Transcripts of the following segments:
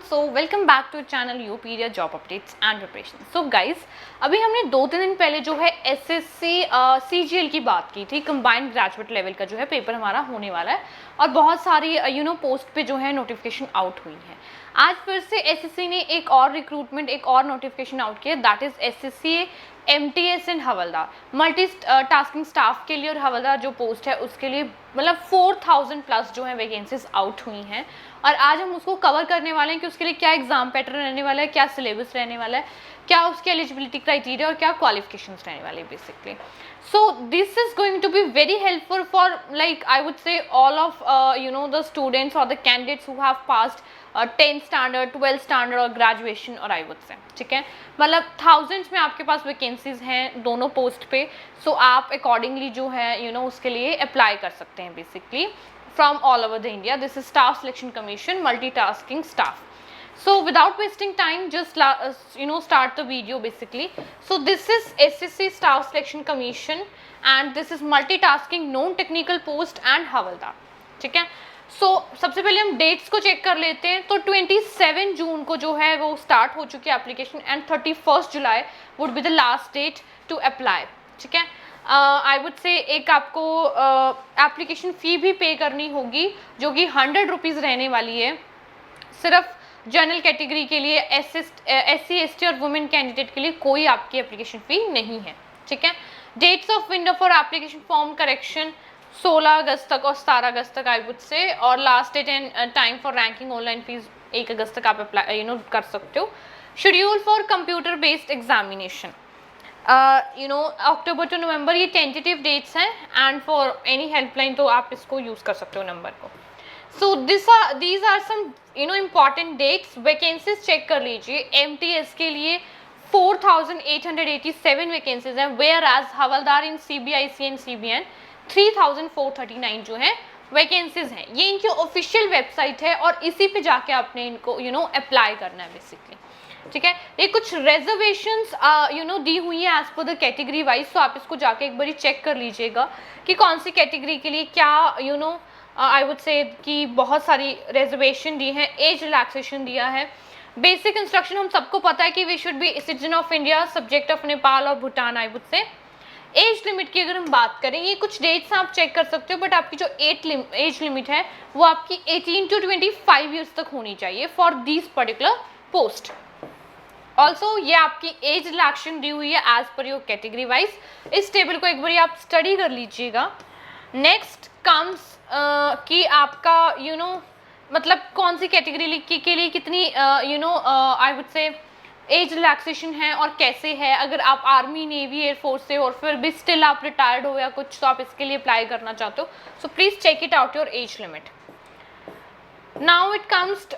So welcome back to channel Upedia job updates and preparation. So guys, अभी हमने 2-3 दिन पहले जो है एसएससी सीजीएल की बात की थी। कंबाइंड ग्रेजुएट लेवल का जो है पेपर हमारा होने वाला है और बहुत सारी पोस्ट पे जो है नोटिफिकेशन आउट हुई है। आज फिर से एसएससी ने एक और रिक्रूटमेंट, एक और नोटिफिकेशन आउट किया, that is SSC MTS and havildar multi tasking staff के लिए। और हवलदार जो पोस्ट है उसके लिए मतलब 4000 प्लस जो है वैकेंसीज आउट हुई हैं और आज हम उसको कवर करने वाले हैं कि उसके लिए क्या एग्जाम पैटर्न रहने वाला है, क्या सिलेबस रहने वाला है, क्या उसके एलिजिबिलिटी क्राइटेरिया और क्या क्वालिफिकेशंस रहने वाले हैं basically. So this is going to be very helpful for like I would say all of the students और the candidates who have passed 10th standard, 12th standard और ग्रेजुएशन और I would से, ठीक है, मतलब थाउजेंड्स में आपके पास vacancies हैं दोनों पोस्ट पे। सो आप अकॉर्डिंगली जो है उसके लिए अप्लाई कर सकते हैं basically from all over the India. This is Staff Selection Commission, multitasking staff. So without wasting time, just start the video basically. So this is SSC Staff Selection Commission and this is multitasking non-technical post and हवलदार, ठीक है। सो सबसे पहले हम dates को check कर लेते हैं। तो 27 जून को जो है वो स्टार्ट हो चुकी है application and 31 July would be the last date to apply, ठीक है। आई वुड से एक आपको एप्लीकेशन फ़ी भी पे करनी होगी जो कि 100 रुपीज़ रहने वाली है सिर्फ जनरल कैटेगरी के लिए। SC ST और वुमेन कैंडिडेट के लिए कोई आपकी एप्लीकेशन फ़ी नहीं है, ठीक है। Dates of window for application form correction 16 अगस्त तक और 17 अगस्त तक आई वुड से, और last date and time for ranking online fee 1 अगस्त तक आप अप्लाई कर सकते हो। Schedule for computer based examination October to November, ये टेंटेटिव डेट्स हैं एंड फॉर एनी हेल्पलाइन तो आप इसको यूज़ कर सकते हो नंबर को। So these are some important dates. Vacancies check कर लीजिए। एमटीएस के लिए 4887 वैकेंसीज हैं, वेयर एज हवलदार इन सीबीआईसी एंड सीबीएन 3439 जो है वैकेंसीज हैं। ये इनकी ऑफिशियल वेबसाइट है और इसी पे जाके आपने इनको अप्लाई करना है बेसिकली, ठीक है। ये कुछ रिजर्वेशंस दी हुई है एज पर द कैटेगरी वाइज, तो आप इसको जाके एक बारी चेक कर लीजिएगा कि कौन सी कैटेगरी के लिए क्या आई वुड से कि बहुत सारी रिजर्वेशन दी है, एज रिलैक्सेशन दिया है। बेसिक इंस्ट्रक्शन हम सबको पता है कि we should be citizen of India, subject of Nepal और Bhutan I would say. Age limit की अगर हम बात करें, ये कुछ डेट्स आप चेक कर सकते हो, बट आपकी जो एज लिमिट है वो आपकी 18 to 25 ईयर्स तक होनी चाहिए for this particular post. Also ये आपकी एज रिलैक्शन दी हुई है as per your category wise. इस टेबल को एक बार आप स्टडी कर लीजिएगा। नेक्स्ट कम्स कि आपका मतलब कौन सी कैटेगरी के लिए कितनी आई वुड से एज रिलैक्सेशन है और कैसे है। अगर आप आर्मी, नेवी, एयरफोर्स से और फिर भी स्टिल आप रिटायर्ड हो या कुछ, तो आप इसके लिए अप्लाई करना चाहते हो, so please check it out your age limit. Now it comes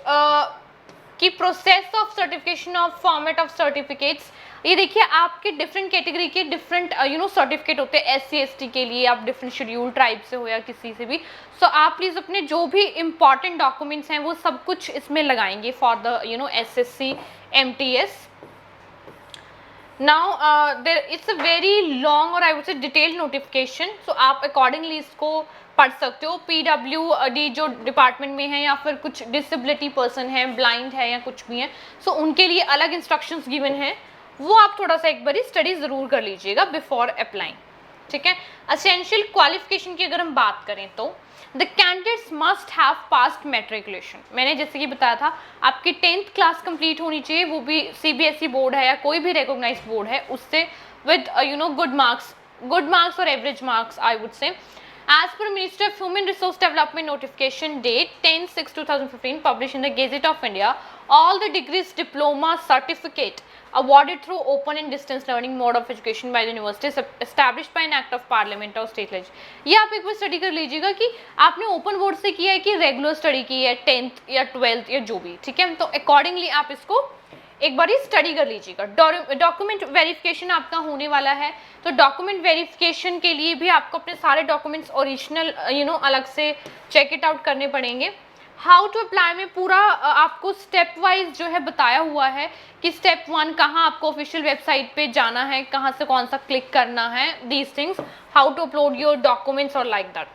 कि process of certification of format of certificates. ये देखिए आपके डिफरेंट कैटेगरी के डिफरेंट सर्टिफिकेट होते हैं। SC ST के लिए आप डिफरेंट शेड्यूल ट्राइब से हो या किसी से भी, सो आप प्लीज़ अपने जो भी इम्पॉर्टेंट डॉक्यूमेंट्स हैं वो सब कुछ इसमें लगाएंगे for the SSC MTS। Now there it's a very long और I would say detailed notification, so आप अकॉर्डिंगली इसको पढ़ सकते हो। PWD जो डिपार्टमेंट में है या फिर कुछ डिसेबिलिटी पर्सन है, ब्लाइंड है या कुछ भी है, सो उनके लिए अलग इंस्ट्रक्शंस गिवन है, वो आप थोड़ा सा एक बारी स्टडी ज़रूर कर लीजिएगा बिफोर अप्लाइंग, ठीक है। एसेंशियल क्वालिफिकेशन की अगर हम बात करें तो the candidates must have passed matriculation. मैंने जैसे कि बताया था आपकी 10th क्लास कंप्लीट होनी चाहिए, वो भी CBSE बोर्ड है या कोई भी रिकॉग्नाइज्ड बोर्ड है उससे, विद गुड मार्क्स और एवरेज मार्क्स आई वुड से। As per Ministry of Human Resource Development notification date 10/6/2015 published in the Gazette of India, all the degrees, diploma, certificate awarded through open and distance learning mode of education by the university established by an act of parliament or state legislature। ये आप एक बार study कर लीजिएगा कि आपने open board से किया है कि रेगुलर स्टडी की है 10th या 12th या जो भी, ठीक है। तो अकॉर्डिंगली आप इसको एक बार ही स्टडी कर लीजिएगा। डॉक्यूमेंट वेरिफिकेशन आपका होने वाला है, तो डॉक्यूमेंट वेरिफिकेशन के लिए भी आपको अपने सारे डॉक्यूमेंट्स ओरिजिनल अलग से चेक इट आउट करने पड़ेंगे। हाउ टू अप्लाई में पूरा आपको स्टेप वाइज जो है बताया हुआ है कि स्टेप 1 कहाँ आपको ऑफिशियल वेबसाइट पे जाना है, कहाँ से कौन सा क्लिक करना है, these things, how to upload your documents और लाइक दैट,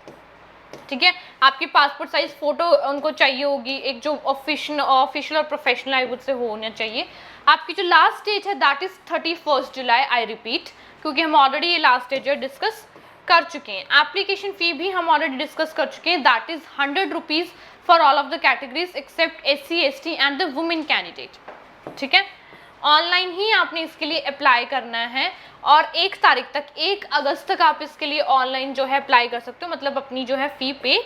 ठीक है। आपकी पासपोर्ट साइज फोटो उनको चाहिए होगी, एक जो ऑफिशियल और प्रोफेशनल आई वुड से होना चाहिए। आपकी जो लास्ट डेट है that is 31 July, I repeat, क्योंकि हम ऑलरेडी ये लास्ट डेट जो डिस्कस कर चुके हैं। एप्लीकेशन फी भी हम ऑलरेडी डिस्कस कर चुके हैं, that is 100 rupees for all of the categories except SC ST and the women candidate. ठीक है, ऑनलाइन ही आपने इसके लिए अप्लाई करना है और 1 तारीख तक, 1 अगस्त तक आप इसके लिए ऑनलाइन जो है अप्लाई कर सकते हो, मतलब अपनी जो है फ़ी पे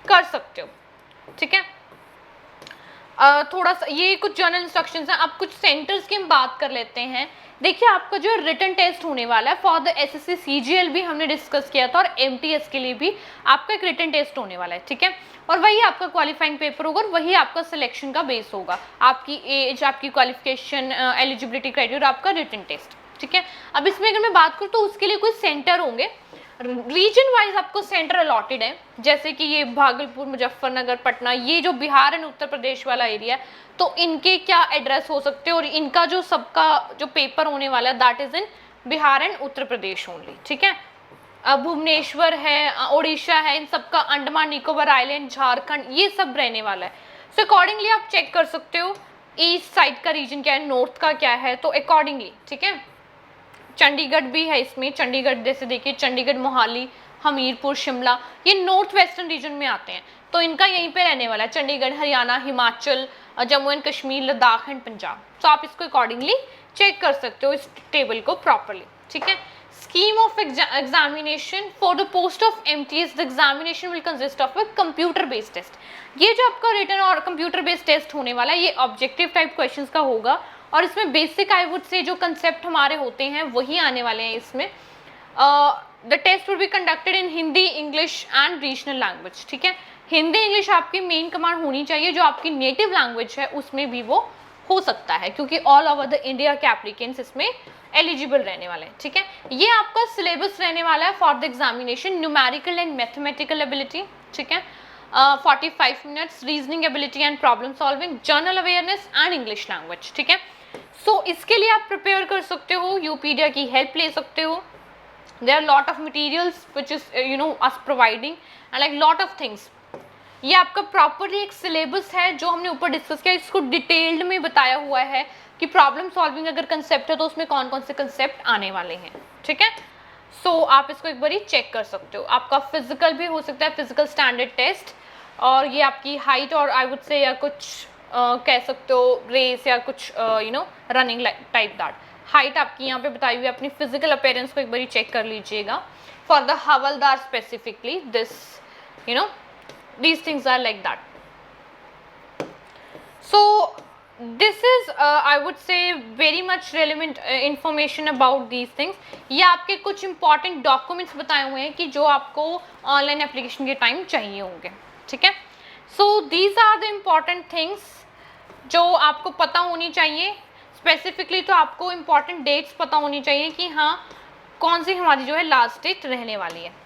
कर सकते हो। ठीक है, थोड़ा सा ये कुछ जर्नल इंस्ट्रक्शंस हैं। अब कुछ सेंटर्स की हम बात कर लेते हैं। देखिए, आपका जो रिटन टेस्ट होने वाला है फॉर द SSC CGL भी हमने डिस्कस किया था, और MTS के लिए भी आपका एक रिटन टेस्ट होने वाला है। ठीक है, और वही आपका क्वालिफाइंग पेपर होगा और वही आपका सिलेक्शन का बेस होगा, आपकी एज, आपकी क्वालिफिकेशन, एलिजिबिलिटी क्राइटेरिया, आपका रिटन टेस्ट। ठीक है, अब इसमें अगर मैं बात करूँ तो उसके लिए कुछ सेंटर होंगे, रीजन वाइज आपको सेंटर अलॉटेड है, जैसे कि ये भागलपुर, मुजफ्फरनगर, पटना, ये जो बिहार एंड उत्तर प्रदेश वाला एरिया है, तो इनके क्या एड्रेस हो सकते हैं, और इनका जो सबका जो पेपर होने वाला है that is in Bihar and Uttar Pradesh only. ठीक है, भुवनेश्वर है, उड़ीसा है, इन सबका अंडमान निकोबार आइलैंड, झारखंड, ये सब रहने वाला है। सो अकॉर्डिंगली आप चेक कर सकते हो ईस्ट साइड का रीजन क्या है, नॉर्थ का क्या है, तो अकॉर्डिंगली। ठीक है, चंडीगढ़ भी है इसमें, चंडीगढ़ जैसे देखिए, चंडीगढ़, मोहाली, हमीरपुर, शिमला, ये नॉर्थ वेस्टर्न रीजन में आते हैं, तो इनका यहीं पे रहने वाला है, चंडीगढ़, हरियाणा, हिमाचल, जम्मू एंड कश्मीर, लद्दाख एंड पंजाब। तो आप इसको अकॉर्डिंगली चेक कर सकते हो इस टेबल को प्रॉपरली। ठीक है, scheme of examination for the post of MTS, the examination will consist of a computer based test। ये जो आपका रिटन और कंप्यूटर बेस्ड टेस्ट होने वाला है, ये ऑब्जेक्टिव टाइप क्वेश्चंस का होगा, और इसमें बेसिक आई वुड से जो कंसेप्ट हमारे होते हैं वही आने वाले हैं इसमें। The test will be conducted in Hindi, English and regional language. ठीक है, हिंदी इंग्लिश आपकी मेन कमांड होनी चाहिए, जो आपकी नेटिव लैंग्वेज है उसमें भी वो हो सकता है, क्योंकि ऑल ओवर द इंडिया के एप्लीकेंट्स इसमें एलिजिबल रहने वाले हैं। ठीक है, ये आपका सिलेबस रहने वाला है for the examination, numerical and mathematical ability. ठीक है, 45 minutes, reasoning ability and problem solving, general awareness and English language. ठीक है, सो इसके लिए आप प्रिपेयर कर सकते हो, यूपीडिया की हेल्प ले सकते हो। There are lot of materials which is us providing and like lot of things. ये आपका प्रॉपरली एक सिलेबस है जो हमने ऊपर डिस्कस किया, इसको डिटेल्ड में बताया हुआ है कि प्रॉब्लम सॉल्विंग अगर कंसेप्ट है तो उसमें कौन कौन से कंसेप्ट आने वाले हैं। ठीक है, सो आप इसको एक बार चेक कर सकते हो। आपका फिजिकल भी हो सकता है, फिजिकल स्टैंडर्ड टेस्ट, और ये आपकी हाइट और आई वुड से या कुछ कह सकते हो रेस या कुछ रनिंग टाइप दैट। हाइट आपकी यहाँ पे बताई हुई है, अपनी फिजिकल अपीयरेंस को एक बार चेक कर लीजिएगा। For the havildar specifically this these things are like that। So this is I would say very much relevant information about these things। ये आपके कुछ important documents बताए हुए हैं कि जो आपको ऑनलाइन एप्लीकेशन के टाइम चाहिए होंगे। ठीक है, so these are the important things जो आपको पता होनी चाहिए। स्पेसिफिकली तो आपको important dates पता होनी चाहिए कि हाँ कौन सी हमारी जो है लास्ट डेट रहने वाली है।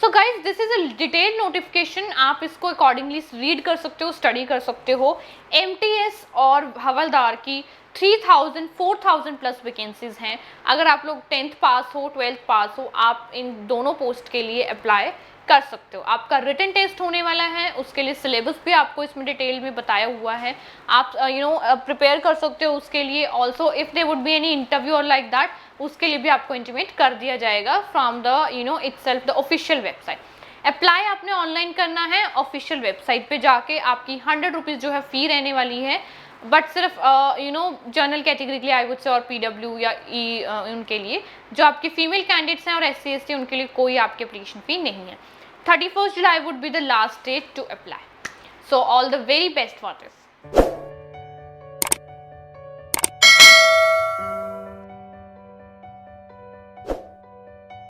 So guys, this is a detail notification, आप इसको अकॉर्डिंगली रीड कर सकते हो, स्टडी कर सकते हो। MTS और हवलदार की 3000 4000 प्लस वैकेंसीज हैं। अगर आप लोग 10th पास हो, 12th पास हो, आप इन दोनों पोस्ट के लिए अप्लाई कर सकते हो। आपका रिटन टेस्ट होने वाला है, उसके लिए सिलेबस भी आपको इसमें डिटेल में बताया हुआ है, आप प्रिपेयर कर सकते हो उसके लिए। Also if they would be any interview और लाइक दैट, उसके लिए भी आपको इंटीमेट कर दिया जाएगा from the itself the official website. Apply आपने ऑनलाइन करना है, ऑफिशियल वेबसाइट पे जाके आपकी 100 रुपीज़ जो है फ़ी रहने वाली है, बट सिर्फ जनरल कैटेगरी के लिए आई वुड से, और PW या E उनके लिए, जो आपके फीमेल कैंडिडेट्स हैं और SC ST उनके लिए कोई आपकी एप्लीकेशन फ़ी नहीं है। 31 July would be the last date to apply. So all the very best for this.